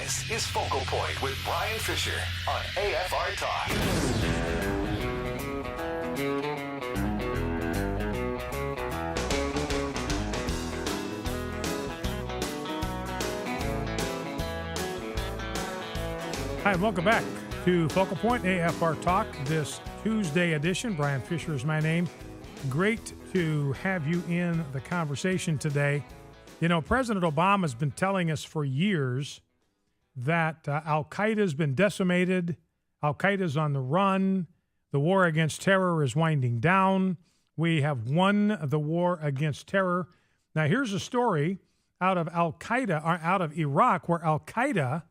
This is Focal Point with Brian Fisher on AFR Talk. Hi, and welcome back to Focal Point AFR Talk, this Tuesday edition. Brian Fisher is my name. Great to have you in the conversation today. You know, President Obama has been telling us for years that Al-Qaeda has been decimated, Al-Qaeda is on the run, the war against terror is winding down, we have won the war against terror. Now, here's a story out of Al-Qaeda, or out of Iraq, where Al-Qaeda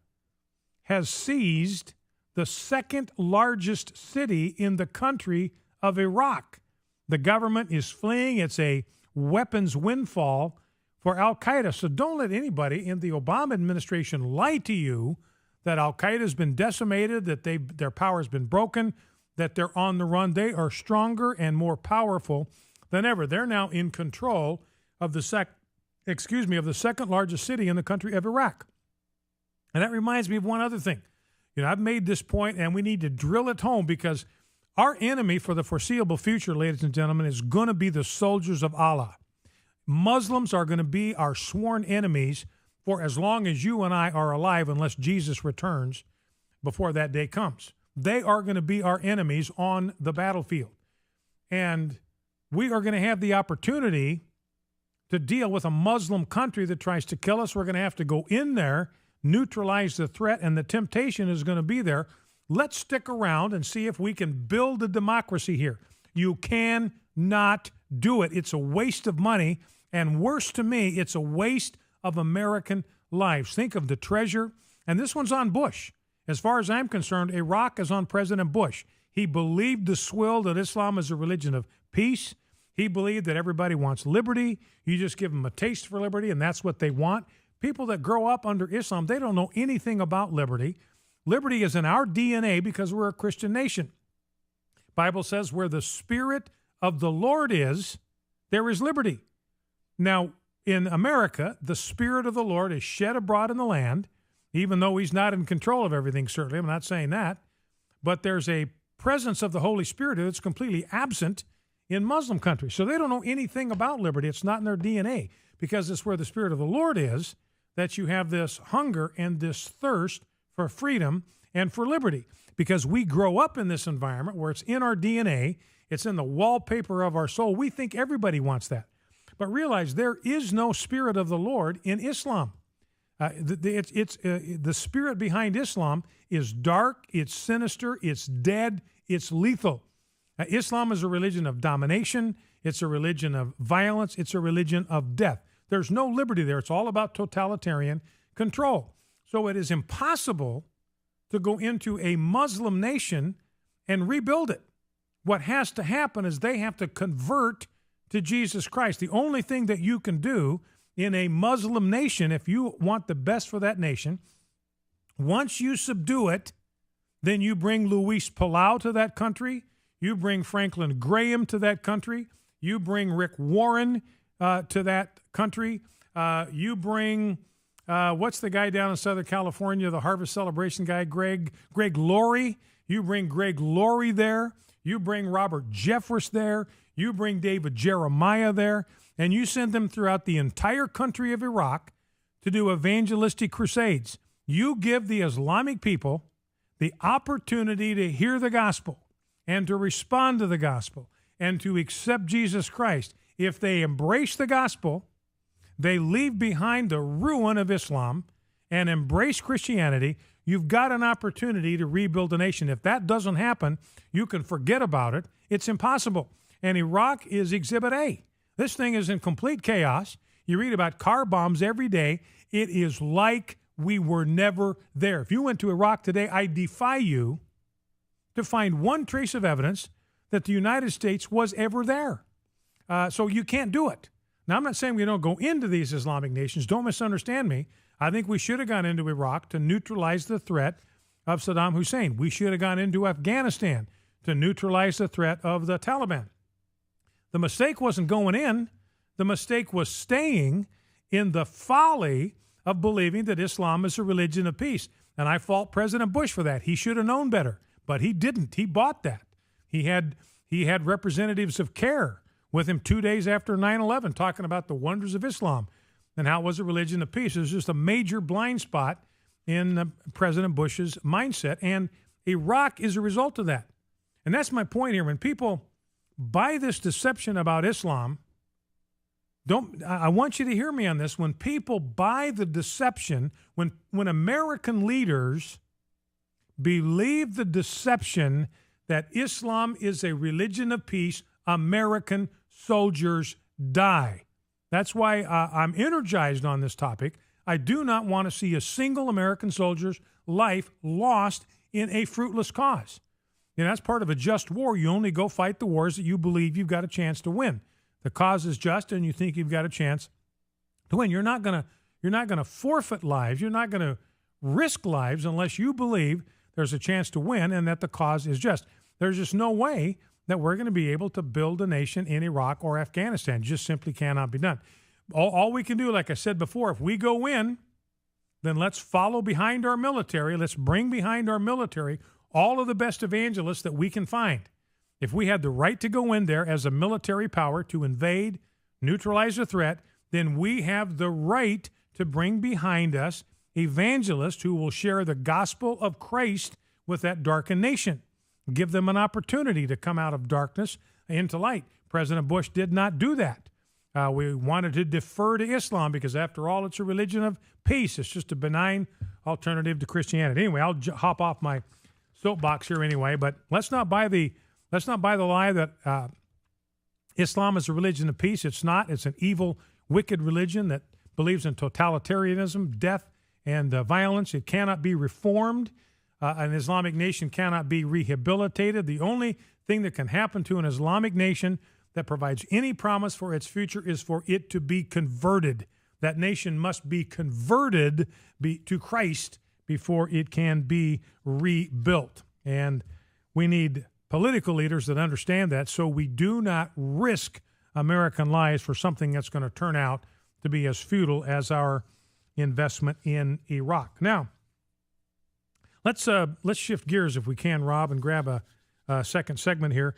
has seized the second largest city in the country of Iraq. The government is fleeing. It's a weapons windfall for Al-Qaeda. So don't let anybody in the Obama administration lie to you that Al-Qaeda has been decimated, that their power has been broken, that they're on the run. They are stronger and more powerful than ever. They're now in control of the second largest city in the country of Iraq. And that reminds me of one other thing. You know, I've made this point, and we need to drill it home, because our enemy for the foreseeable future, ladies and gentlemen, is going to be the soldiers of Allah. Muslims are going to be our sworn enemies for as long as you and I are alive, unless Jesus returns before that day comes. They are going to be our enemies on the battlefield. And we are going to have the opportunity to deal with a Muslim country that tries to kill us. We're going to have to go in there, neutralize the threat, and the temptation is going to be there. Let's stick around and see if we can build a democracy here. You cannot do it. It's a waste of money, and worse to me, it's a waste of American lives. Think of the treasure, and this one's on Bush. As far as I'm concerned, Iraq is on President Bush. He believed the swill that Islam is a religion of peace. He believed that everybody wants liberty. You just give them a taste for liberty, and that's what they want. People that grow up under Islam, they don't know anything about liberty. Liberty is in our DNA because we're a Christian nation. Bible says where the Spirit of the Lord is, there is liberty. Now, in America, the Spirit of the Lord is shed abroad in the land, even though he's not in control of everything, certainly. I'm not saying that. But there's a presence of the Holy Spirit that's completely absent in Muslim countries. So they don't know anything about liberty. It's not in their DNA, because it's where the Spirit of the Lord is that you have this hunger and this thirst for freedom and for liberty, because we grow up in this environment where it's in our DNA, it's in the wallpaper of our soul. We think everybody wants that. But realize there is no Spirit of the Lord in Islam. The spirit behind Islam is dark, it's sinister, it's dead, it's lethal. Islam is a religion of domination, it's a religion of violence, it's a religion of death. There's no liberty there. It's all about totalitarian control. So it is impossible to go into a Muslim nation and rebuild it. What has to happen is they have to convert to Jesus Christ. The only thing that you can do in a Muslim nation, if you want the best for that nation, once you subdue it, then you bring Luis Palau to that country, you bring Franklin Graham to that country, you bring Rick Warren to that country, you bring... what's the guy down in Southern California, the Harvest Celebration guy, Greg Laurie? You bring Greg Laurie there. You bring Robert Jeffress there. You bring David Jeremiah there. And you send them throughout the entire country of Iraq to do evangelistic crusades. You give the Islamic people the opportunity to hear the gospel and to respond to the gospel and to accept Jesus Christ. If they embrace the gospel, they leave behind the ruin of Islam and embrace Christianity, you've got an opportunity to rebuild a nation. If that doesn't happen, you can forget about it. It's impossible. And Iraq is Exhibit A. This thing is in complete chaos. You read about car bombs every day. It is like we were never there. If you went to Iraq today, I defy you to find one trace of evidence that the United States was ever there. So you can't do it. Now, I'm not saying we don't go into these Islamic nations. Don't misunderstand me. I think we should have gone into Iraq to neutralize the threat of Saddam Hussein. We should have gone into Afghanistan to neutralize the threat of the Taliban. The mistake wasn't going in. The mistake was staying in the folly of believing that Islam is a religion of peace. And I fault President Bush for that. He should have known better, but he didn't. He bought that. He had representatives of CARE with him 2 days after 9/11 talking about the wonders of Islam and how it was a religion of peace. It was just a major blind spot in President Bush's mindset, and Iraq is a result of that. And that's my point here. When people buy this deception about Islam, I want you to hear me on this. When people buy the deception, when American leaders believe the deception that Islam is a religion of peace, American soldiers die. That's why I'm energized on this topic. I do not want to see a single American soldier's life lost in a fruitless cause. You know, that's part of a just war. You only go fight the wars that you believe you've got a chance to win. The cause is just, and you think you've got a chance to win. You're not gonna forfeit lives. You're not gonna risk lives unless you believe there's a chance to win and that the cause is just. There's just no way that we're going to be able to build a nation in Iraq or Afghanistan. It just simply cannot be done. All we can do, like I said before, if we go in, then let's follow behind our military. Let's bring behind our military all of the best evangelists that we can find. If we had the right to go in there as a military power to invade, neutralize a threat, then we have the right to bring behind us evangelists who will share the gospel of Christ with that darkened nation. Give them an opportunity to come out of darkness into light. President Bush did not do that. We wanted to defer to Islam because, after all, it's a religion of peace. It's just a benign alternative to Christianity. Anyway, I'll hop off my soapbox here anyway. But let's not buy the lie that Islam is a religion of peace. It's not. It's an evil, wicked religion that believes in totalitarianism, death, and violence. It cannot be reformed. An Islamic nation cannot be rehabilitated. The only thing that can happen to an Islamic nation that provides any promise for its future is for it to be converted. That nation must be converted to Christ before it can be rebuilt. And we need political leaders that understand that, so we do not risk American lives for something that's going to turn out to be as futile as our investment in Iraq. Now, let's shift gears if we can, Rob, and grab a second segment here.